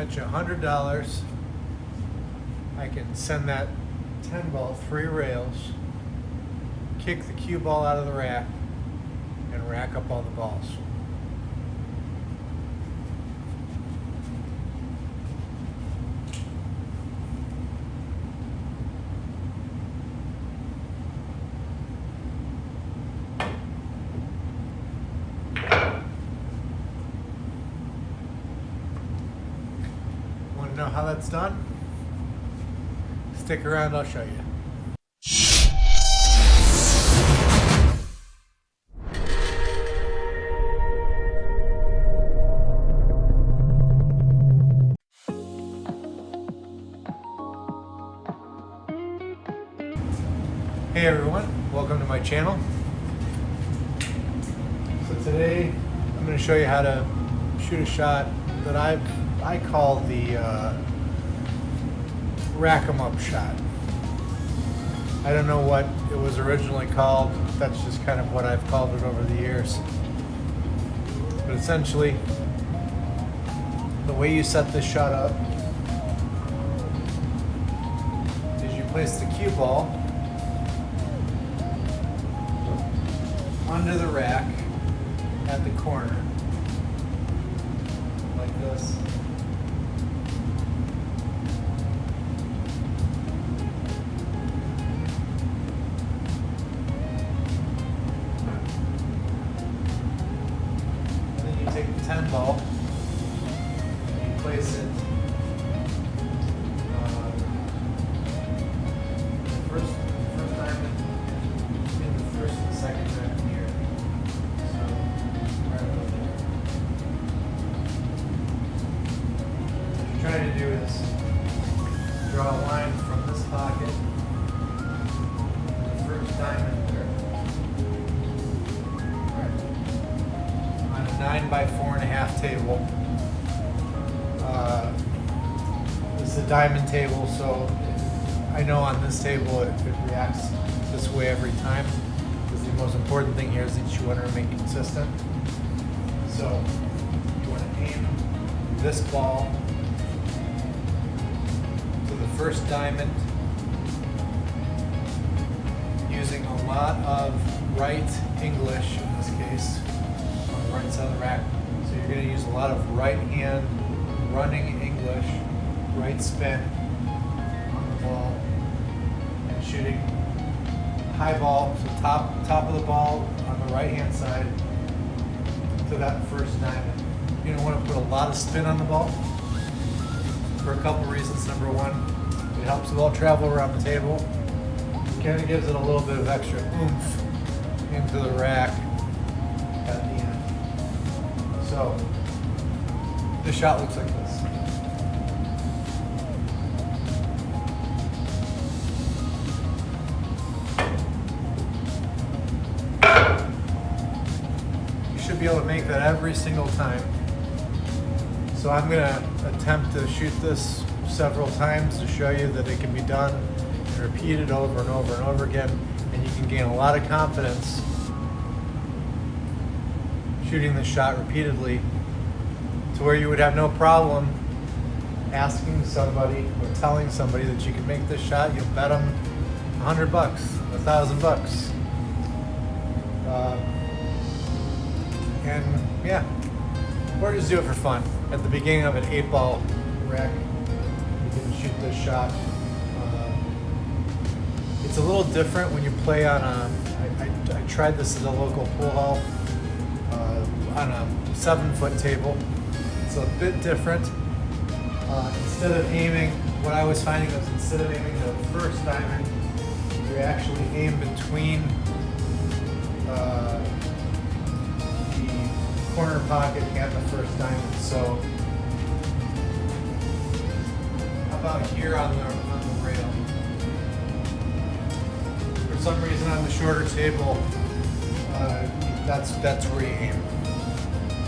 Bet you $100 I can send that 10 ball 3 rails, kick the cue ball out of the rack, and rack up all the balls. Want to know how that's done? Stick around, I'll show you. Hey everyone, welcome to my channel. So today I'm going to show you how to shoot a shot that I call the rack 'em up shot. I don't know what it was originally called. That's just kind of what I've called it over the years. But essentially, the way you set this shot up is you place the cue ball under the rack at the corner, like this. And then you take the 10 ball and you place it first diamond in the first and second diamond here. So right about there. What you're trying to do is draw a line from this pocket to the first diamond there. Right. On a 9x4.5 table. This is a diamond table, so I know on this table it reacts this way every time, because the most important thing here is that you want to remain consistent. So you want to aim this ball to the first diamond using a lot of right English in this case on the right side of the rack. So you're going to use a lot of right hand running English, right spin on the ball, and shooting high ball, so top of the ball on the right hand side to that first diamond. You don't want to put a lot of spin on the ball for a couple reasons. Number one, it helps the ball travel around the table. It kind of gives it a little bit of extra oomph into the rack at the end. So this shot looks like this. Be able to make that every single time. So I'm going to attempt to shoot this several times to show you that it can be done and repeated over and over and over again, and you can gain a lot of confidence shooting this shot repeatedly to where you would have no problem asking somebody or telling somebody that you can make this shot. You'll bet them $100, $1,000. And yeah, or just do it for fun. At the beginning of an 8-ball rack, you can shoot this shot. It's a little different when you play on a, I tried this at a local pool hall on a 7-foot table. It's a bit different. Instead of aiming, what I was finding was instead of aiming the first diamond, you actually aim between the corner pocket and the first diamond. So how about here on the rail? For some reason on the shorter table, that's where you aim.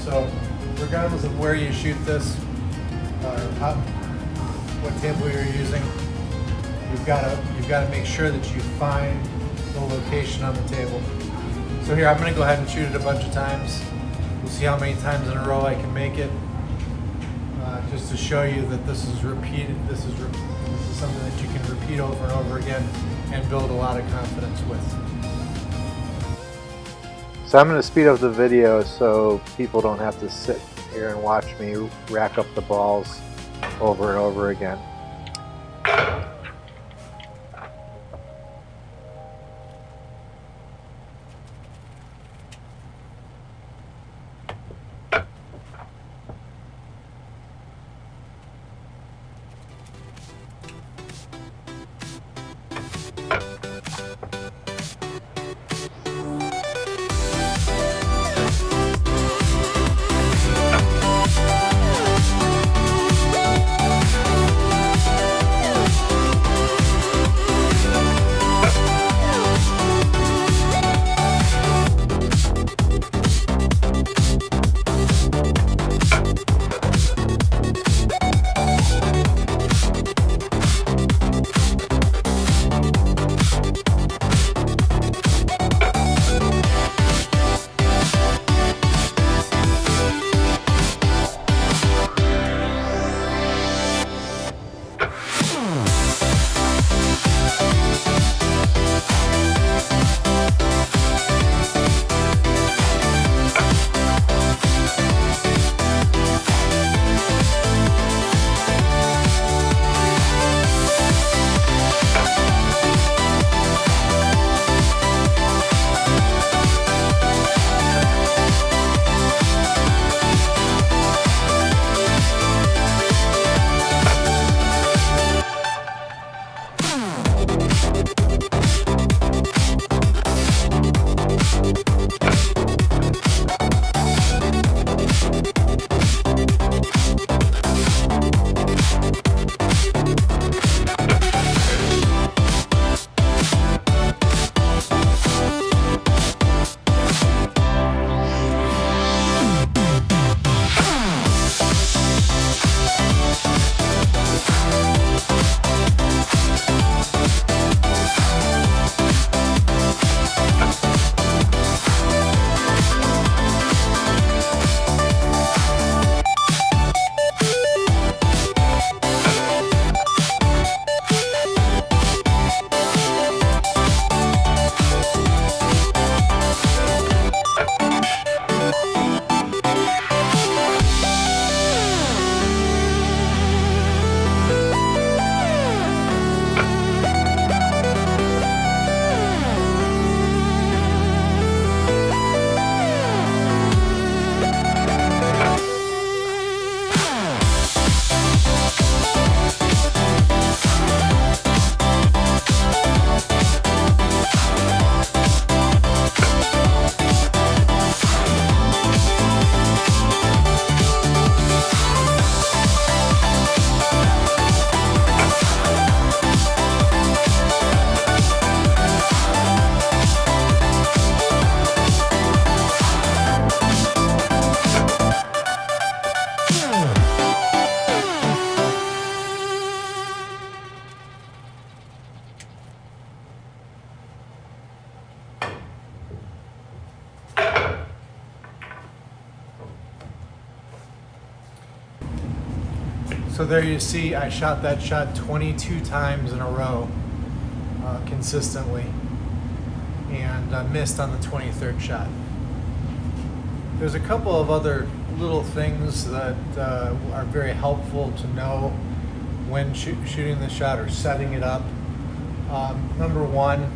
So regardless of where you shoot this, what table you're using, you've got to make sure that you find the location on the table. So here, I'm going to go ahead and shoot it a bunch of times. We'll see how many times in a row I can make it. just to show you that this is repeated. This is something that you can repeat over and over again and build a lot of confidence with. So I'm going to speed up the video so people don't have to sit here and watch me rack up the balls over and over again. So there you see, I shot that shot 22 times in a row consistently, and missed on the 23rd shot. There's a couple of other little things that are very helpful to know when shooting the shot or setting it up. Number one,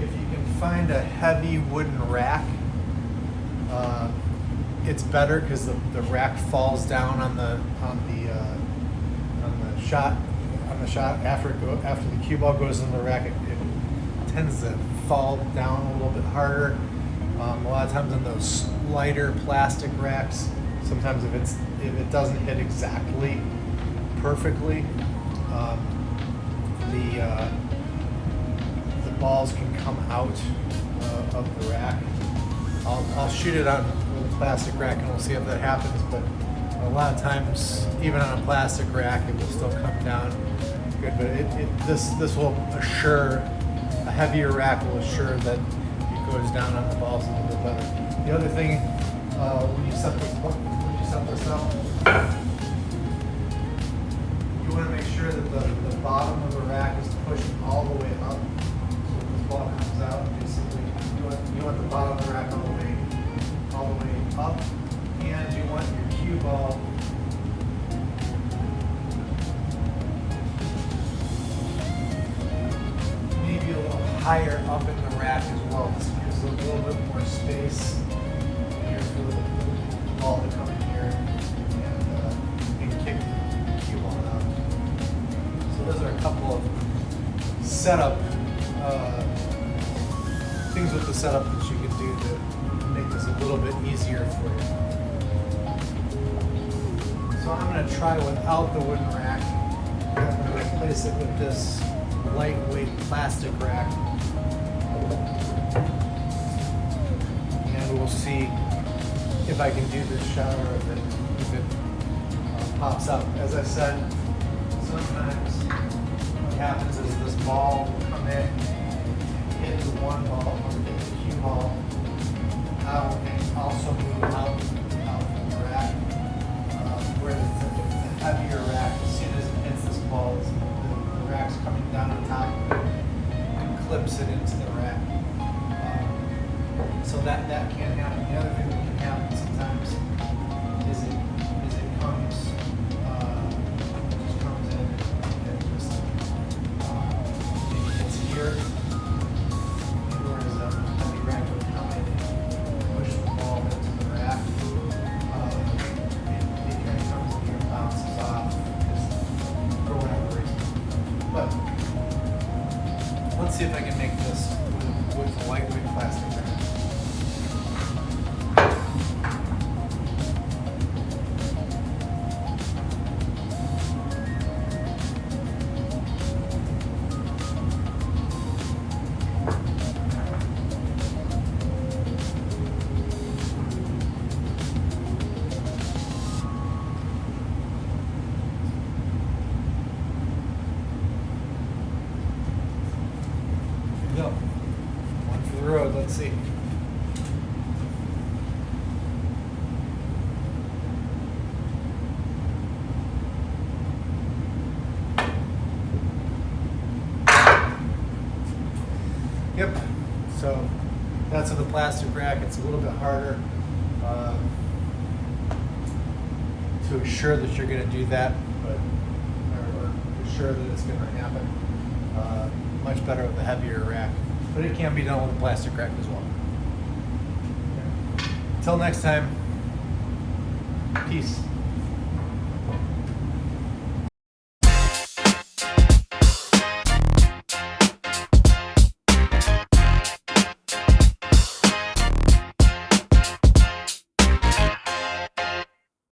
if you can find a heavy wooden rack, it's better because the rack falls down on the shot after the cue ball goes in the rack. It tends to fall down a little bit harder. A lot of times on those lighter plastic racks, sometimes if it doesn't hit exactly perfectly, the balls can come out of the rack. I'll shoot it on with a plastic rack and we'll see if that happens, but a lot of times, even on a plastic rack, it will still come down good. But this will assure, a heavier rack will assure that it goes down on the balls a little bit better. The other thing when you set this up, you want to make sure that the bottom of the rack is pushed all the way up. So when this ball comes out, basically, you want the bottom of the rack all the way up, and you want your cue ball maybe a little higher up in the rack as well. This gives a little bit more space here for the ball to come in here and kick the cue ball out. So those are a couple of setup things with the setup that you can do to make this a little bit easier for you. So I'm going to try without the wooden rack. I'm going to replace it with this lightweight plastic rack. And we'll see if I can do this shot or if it pops up. As I said, sometimes what happens is this ball will come in, hit the one ball, or hit the cue ball, out, and also move out from the rack. Where it's a heavier rack, as soon as it hits this ball, the rack's coming down on top of it and clips it into the rack. So that can happen. The other thing that can happen sometimes is it comes just comes in and just maybe hits here, whereas a heavy rack would come in and push the ball into the rack. It kind of comes in here and bounces off just for whatever reason. But let's see if I can make this with a lightweight plastic rack. Go. One for the road, let's see. Yep, so that's with the plastic rack. It's a little bit harder to assure that you're going to do that, but or assure that it's going to happen. Much better with a heavier rack, but it can be done with a plastic rack as well. Until next time, peace.